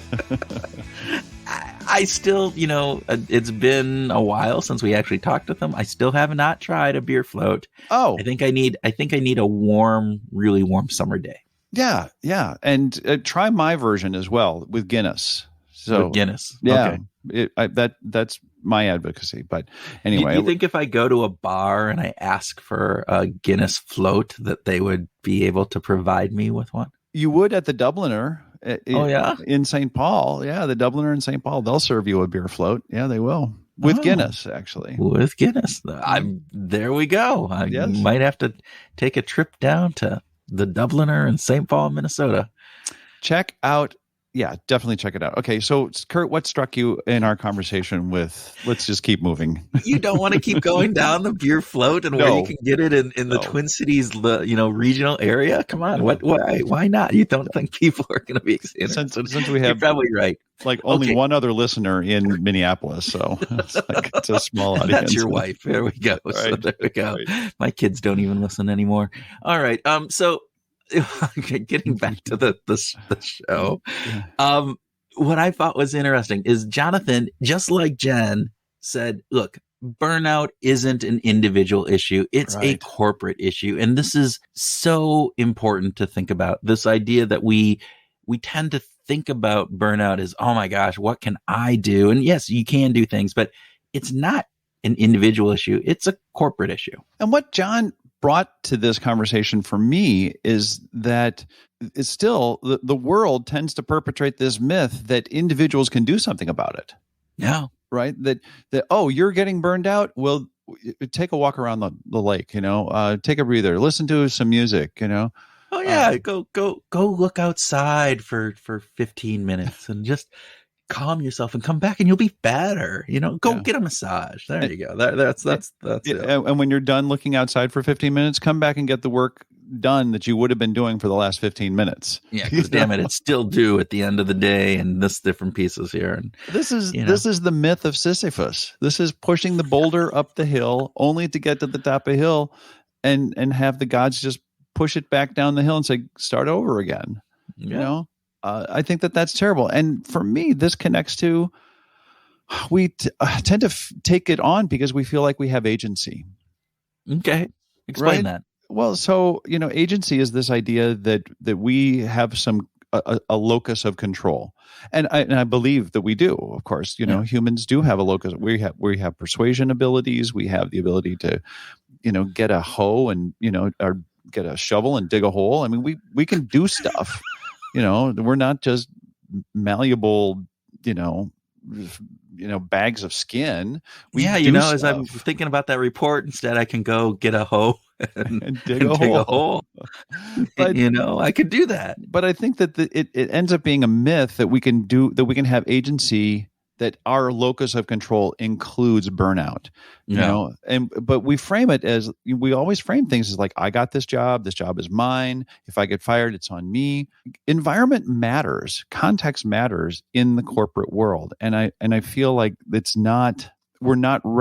Speaker 1: I still, it's been a while since we actually talked with them. I still have not tried a beer float.
Speaker 2: Oh,
Speaker 1: I think I need a warm, really warm summer day.
Speaker 2: Yeah, and try my version as well with Guinness. So
Speaker 1: with Guinness,
Speaker 2: yeah, okay. That's my advocacy. But anyway,
Speaker 1: do you think if I go to a bar and I ask for a Guinness float, that they would be able to provide me with one?
Speaker 2: You would at the Dubliner. In St. Paul. Yeah, the Dubliner in St. Paul. They'll serve you a beer float. Yeah, they will. With Guinness, actually.
Speaker 1: With Guinness. There we go. I might have to take a trip down to the Dubliner in St. Paul, Minnesota.
Speaker 2: Definitely check it out. Okay, so Kurt, what struck you in our conversation with, let's just keep moving.
Speaker 1: You don't want to keep going down the beer float and where you can get it in the Twin Cities, regional area? Come on, why not? You don't think people are going to be excited?
Speaker 2: Since we have,
Speaker 1: you're probably right.
Speaker 2: Like only one other listener in Minneapolis, so it's a small audience.
Speaker 1: That's your wife. There we go. Right. So there we go. Right. My kids don't even listen anymore. All right. So getting back to the show, what I thought was interesting is Jonathan, just like Jen, said, look, burnout isn't an individual issue. It's a corporate issue. And this is so important to think about. This idea that we tend to think about burnout as, oh my gosh, what can I do? And yes, you can do things, but it's not an individual issue. It's a corporate issue.
Speaker 2: And what John brought to this conversation for me is that it's still the world tends to perpetrate this myth that individuals can do something about it.
Speaker 1: Yeah.
Speaker 2: Right. That you're getting burned out. Well, take a walk around the lake, take a breather, listen to some music,
Speaker 1: Oh yeah, go look outside for 15 minutes and just calm yourself and come back and you'll be better. Go get a massage. There you go. That's it.
Speaker 2: And when you're done looking outside for 15 minutes, come back and get the work done that you would have been doing for the last 15 minutes.
Speaker 1: Yeah, because damn it, it's still due at the end of the day, and this different pieces here. And
Speaker 2: this is the myth of Sisyphus. This is pushing the boulder up the hill only to get to the top of the hill and have the gods just push it back down the hill and say, start over again.
Speaker 1: Yeah.
Speaker 2: I think that's terrible. And for me, this connects to, we tend to take it on because we feel like we have agency.
Speaker 1: Okay. Explain that.
Speaker 2: Well, so, agency is this idea that we have a locus of control. And I believe that we do, of course, humans do have a locus. We have persuasion abilities. We have the ability to, get a hoe and, or get a shovel and dig a hole. I mean, we can do stuff, we're not just malleable, bags of skin.
Speaker 1: As I'm thinking about that report, instead I can go get a hoe and dig a hole. But, I could do that. But
Speaker 2: I think that it ends up being a myth that we can have agency, that our locus of control includes burnout, but we frame it as, we always frame things as like, I got this job is mine. If I get fired, it's on me. Environment matters, context matters in the corporate world. And I feel like we're not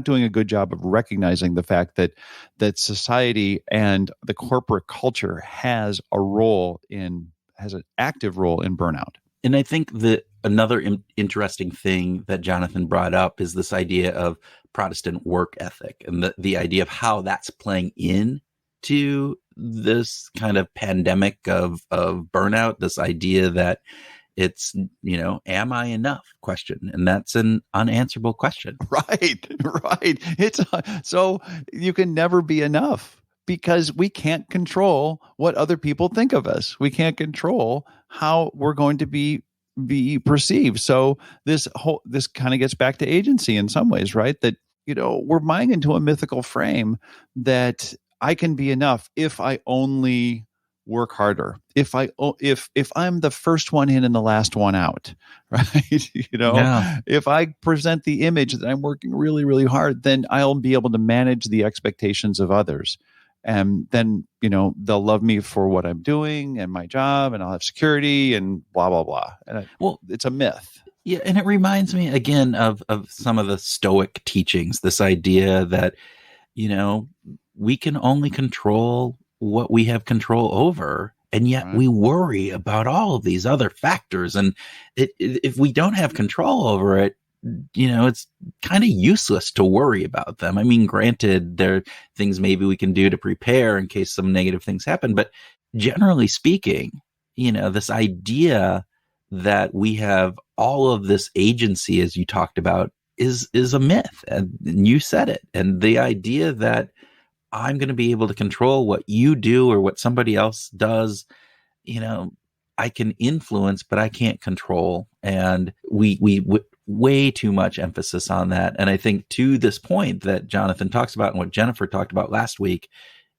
Speaker 2: doing a good job of recognizing the fact that society and the corporate culture has a role in has an active role in burnout.
Speaker 1: And I think that another interesting thing that Jonathan brought up is this idea of Protestant work ethic and the idea of how that's playing into this kind of pandemic of burnout, this idea that it's, am I enough question? And that's an unanswerable question.
Speaker 2: Right. It's so you can never be enough because we can't control what other people think of us. We can't control how we're going to be perceived. So this kind of gets back to agency in some ways, right? That, we're buying into a mythical frame that I can be enough if I only work harder. If I'm the first one in and the last one out, right? If I present the image that I'm working really, really hard, then I'll be able to manage the expectations of others. And then, they'll love me for what I'm doing and my job, and I'll have security and blah, blah, blah. And it's a myth.
Speaker 1: Yeah. And it reminds me again of some of the Stoic teachings, this idea that, we can only control what we have control over. And yet we worry about all of these other factors. And if we don't have control over it, it's kind of useless to worry about them. I mean, granted, there are things maybe we can do to prepare in case some negative things happen. But generally speaking, this idea that we have all of this agency, as you talked about, is a myth. And you said it. And the idea that I'm going to be able to control what you do or what somebody else does, I can influence, but I can't control. And we way too much emphasis on that. And I think to this point that Jonathan talks about and what Jennifer talked about last week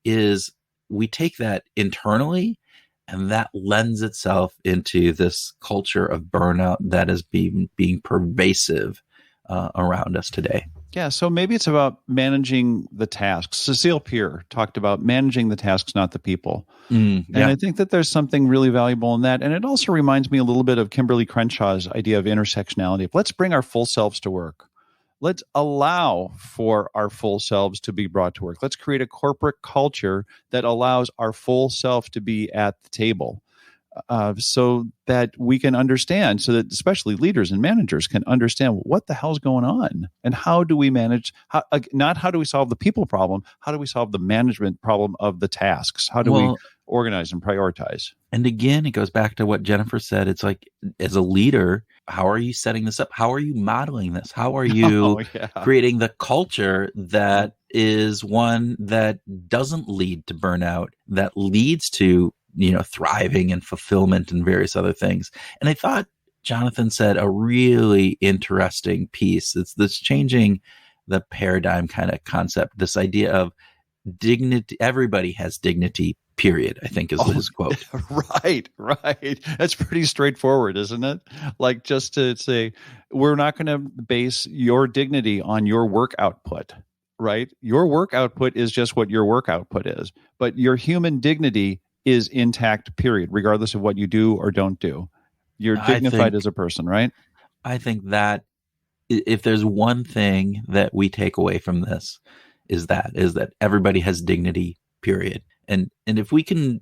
Speaker 1: is we take that internally, and that lends itself into this culture of burnout that is being pervasive around us today.
Speaker 2: Yeah, so maybe it's about managing the tasks. Cecile Peer talked about managing the tasks, not the people. And I think that there's something really valuable in that. And it also reminds me a little bit of Kimberly Crenshaw's idea of intersectionality. Let's bring our full selves to work. Let's allow for our full selves to be brought to work. Let's create a corporate culture that allows our full self to be at the table. So that we can understand, so that especially leaders and managers can understand what the hell's going on and how do we manage, not how do we solve the people problem, how do we solve the management problem of the tasks? How do we organize and prioritize?
Speaker 1: And again, it goes back to what Jennifer said. It's like, as a leader, how are you setting this up? How are you modeling this? How are you creating the culture that is one that doesn't lead to burnout, that leads to thriving and fulfillment and various other things? And I thought Jonathan said a really interesting piece. It's this changing the paradigm kind of concept, this idea of dignity. Everybody has dignity, period, I think is his quote.
Speaker 2: Right. That's pretty straightforward, isn't it? Like, just to say, we're not going to base your dignity on your work output, right? Your work output is just what your work output is, but your human dignity is intact, period, regardless of what you do or don't do. You're dignified as a person, right?
Speaker 1: I think that if there's one thing that we take away from this is that everybody has dignity, period. And if we can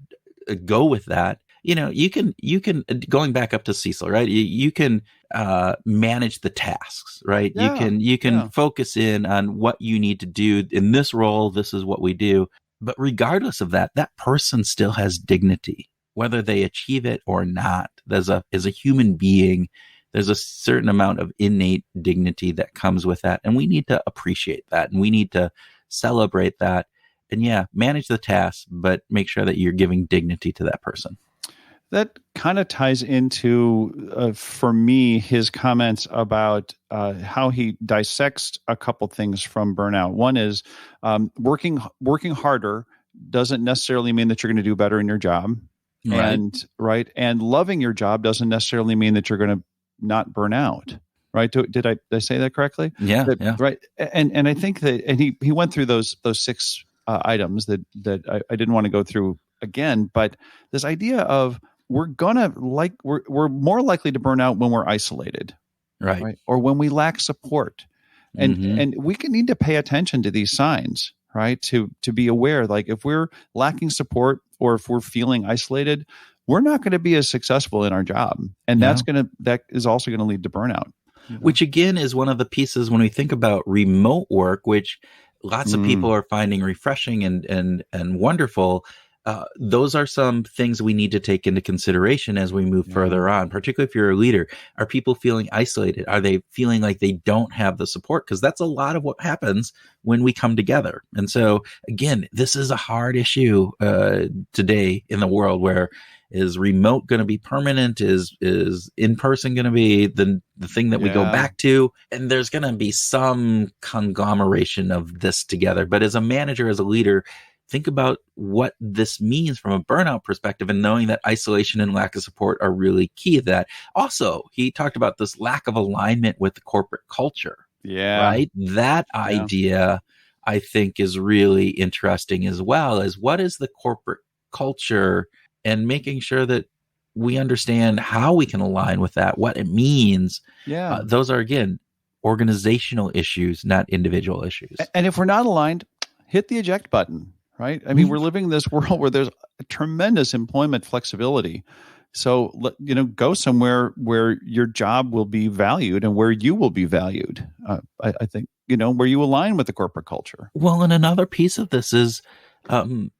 Speaker 1: go with that, you can going back up to Cecil, right? You can manage the tasks, right?
Speaker 2: Yeah,
Speaker 1: you can focus in on what you need to do in this role. This is what we do. But regardless of that, that person still has dignity, whether they achieve it or not. As a human being, there's a certain amount of innate dignity that comes with that. And we need to appreciate that. And we need to celebrate that. And manage the task, but make sure that you're giving dignity to that person.
Speaker 2: That kind of ties into, for me, his comments about how he dissects a couple things from burnout. One is working harder doesn't necessarily mean that you're going to do better in your job, and loving your job doesn't necessarily mean that you're going to not burn out. Right? Did I say that correctly?
Speaker 1: Yeah.
Speaker 2: Right. And I think that, and he went through those 6 items that I didn't want to go through again, but this idea of we're more likely to burn out when we're isolated, right? Or when we lack support, and we need to pay attention to these signs, right? To be aware, like if we're lacking support or if we're feeling isolated, we're not going to be as successful in our job. And that is also going to lead to burnout.
Speaker 1: Which again is one of the pieces when we think about remote work, which lots of people are finding refreshing and wonderful. Those are some things we need to take into consideration as we move further on, particularly if you're a leader. Are people feeling isolated? Are they feeling like they don't have the support? Because that's a lot of what happens when we come together. And so, again, this is a hard issue today in the world where is remote going to be permanent? Is in-person going to be the thing that we go back to? And there's going to be some conglomeration of this together. But as a manager, as a leader, think about what this means from a burnout perspective and knowing that isolation and lack of support are really key to that. Also, he talked about this lack of alignment with the corporate culture.
Speaker 2: Yeah.
Speaker 1: Right? That idea, I think, is really interesting as well, as what is the corporate culture and making sure that we understand how we can align with that, what it means.
Speaker 2: Yeah.
Speaker 1: Those are, again, organizational issues, not individual issues.
Speaker 2: And if we're not aligned, hit the eject button. Right? I mean, we're living in this world where there's a tremendous employment flexibility. So, go somewhere where your job will be valued and where you will be valued. I think, where you align with the corporate culture.
Speaker 1: Well, and another piece of this is,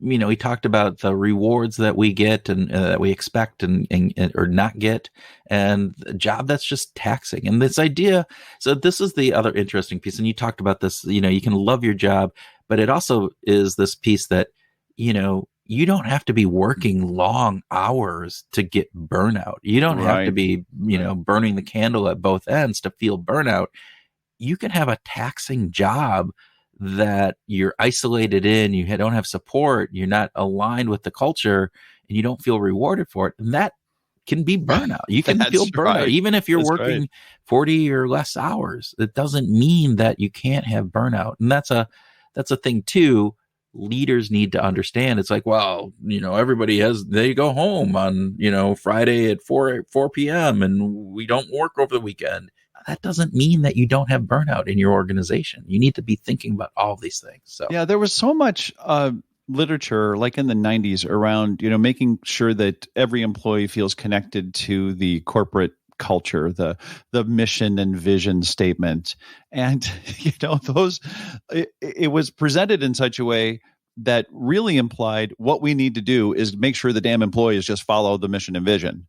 Speaker 1: we talked about the rewards that we get and that we expect and or not get, and a job that's just taxing. And this idea, so this is the other interesting piece. And you talked about this, you can love your job, but it also is this piece that, you don't have to be working long hours to get burnout. You don't have to be, burning the candle at both ends to feel burnout. You can have a taxing job that you're isolated in, you don't have support, you're not aligned with the culture, and you don't feel rewarded for it. And that can be burnout. You can feel burnout, even if you're working 40 or less hours. It doesn't mean that you can't have burnout. And that's a thing too. Leaders need to understand. It's like, well, everybody they go home on, Friday at 4 p.m. and we don't work over the weekend. That doesn't mean that you don't have burnout in your organization. You need to be thinking about all of these things. So
Speaker 2: yeah, there was so much literature like in the 90s around, making sure that every employee feels connected to the corporate culture, the mission and vision statement. And, it was presented in such a way that really implied what we need to do is make sure the damn employees just follow the mission and vision.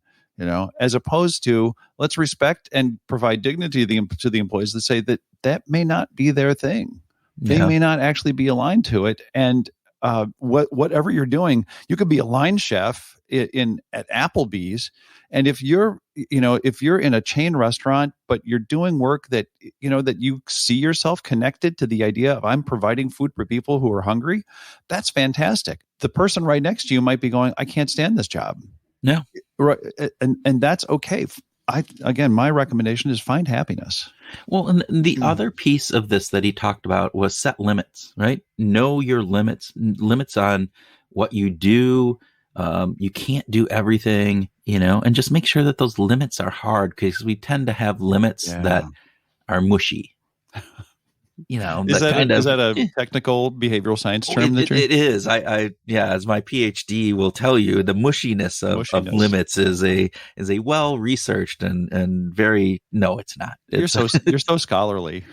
Speaker 2: As opposed to let's respect and provide dignity to the employees that say that may not be their thing. They may not actually be aligned to it. And whatever you're doing, you could be a line chef at Applebee's. And if you're in a chain restaurant, but you're doing work that, that you see yourself connected to the idea of I'm providing food for people who are hungry, that's fantastic. The person right next to you might be going, I can't stand this job.
Speaker 1: No.
Speaker 2: Right. And that's okay. Again, my recommendation is find happiness.
Speaker 1: Well, and the other piece of this that he talked about was set limits, right? Know your limits on what you do. You can't do everything, and just make sure that those limits are hard, because we tend to have limits that are mushy. Is
Speaker 2: that a technical behavioral science term?
Speaker 1: It is. As my PhD will tell you, the mushiness of limits is a well researched and very. No, it's not.
Speaker 2: You're so scholarly.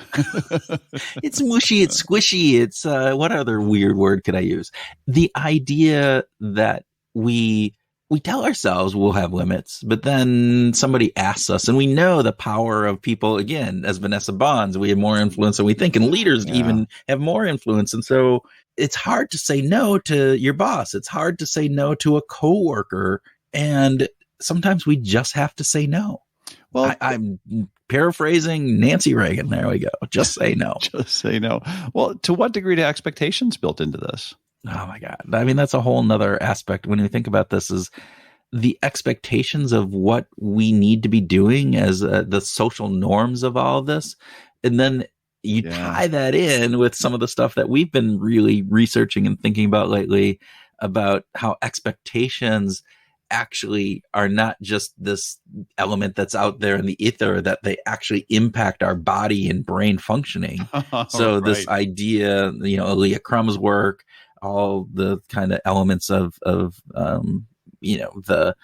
Speaker 1: It's mushy. It's squishy. It's what other weird word could I use? The idea that we tell ourselves we'll have limits, but then somebody asks us, and we know the power of people, again, as Vanessa Bonds, we have more influence than we think, and leaders even have more influence. And so it's hard to say no to your boss. It's hard to say no to a coworker. And sometimes we just have to say no. Well, I'm paraphrasing Nancy Reagan. There we go. Just say no.
Speaker 2: Just say no. Well, to what degree do expectations built into this?
Speaker 1: Oh my God. I mean, that's a whole nother aspect when you think about this, is the expectations of what we need to be doing as the social norms of all of this. And then you tie that in with some of the stuff that we've been really researching and thinking about lately about how expectations actually are not just this element that's out there in the ether, that they actually impact our body and brain functioning. So this idea, Aaliyah Crumb's work, all the kind of elements of the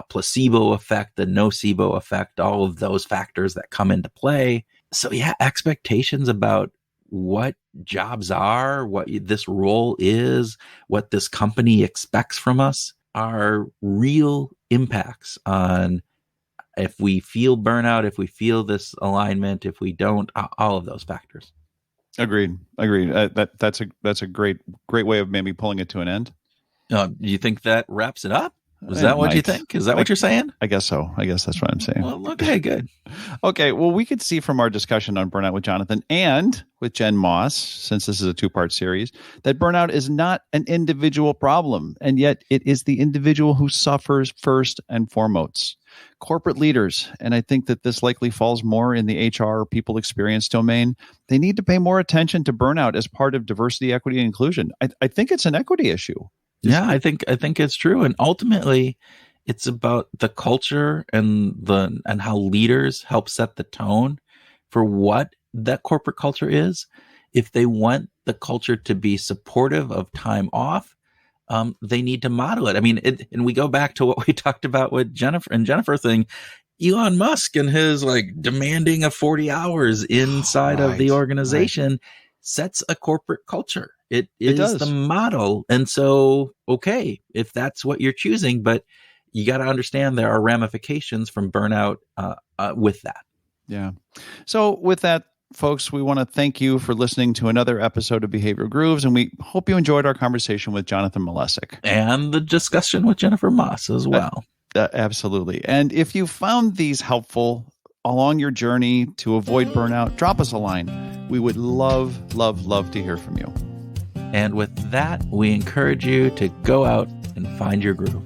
Speaker 1: placebo effect, the nocebo effect, all of those factors that come into play. So yeah, expectations about what jobs are, what this role is, what this company expects from us are real impacts on if we feel burnout, if we feel this alignment, if we don't, all of those factors.
Speaker 2: Agreed. That's a great way of maybe pulling it to an end.
Speaker 1: Do you think that wraps it up? Is that what you think? Is that what you're saying?
Speaker 2: I guess so. I guess that's what I'm saying.
Speaker 1: Well, okay, good.
Speaker 2: Okay. Well, we could see from our discussion on burnout with Jonathan and with Jen Moss, since this is a 2-part series, that burnout is not an individual problem. And yet it is the individual who suffers first and foremost. Corporate leaders, and I think that this likely falls more in the HR people experience domain, they need to pay more attention to burnout as part of diversity, equity, and inclusion. I think it's an equity issue.
Speaker 1: Yeah, I think it's true. And ultimately, it's about the culture and how leaders help set the tone for what that corporate culture is. If they want the culture to be supportive of time off, they need to model it. I mean, and we go back to what we talked about with Jennifer thing. Elon Musk and his demanding of 40 hours inside of the organization sets a corporate culture. It is the model. And so, okay, if that's what you're choosing, but you got to understand there are ramifications from burnout with that.
Speaker 2: Yeah. So with that, folks, we want to thank you for listening to another episode of Behavioral Grooves, and we hope you enjoyed our conversation with Jonathan Malesic.
Speaker 1: And the discussion with Jennifer Moss as well.
Speaker 2: Absolutely. And if you found these helpful along your journey to avoid burnout, drop us a line. We would love, love, love to hear from you.
Speaker 1: And with that, we encourage you to go out and find your groove.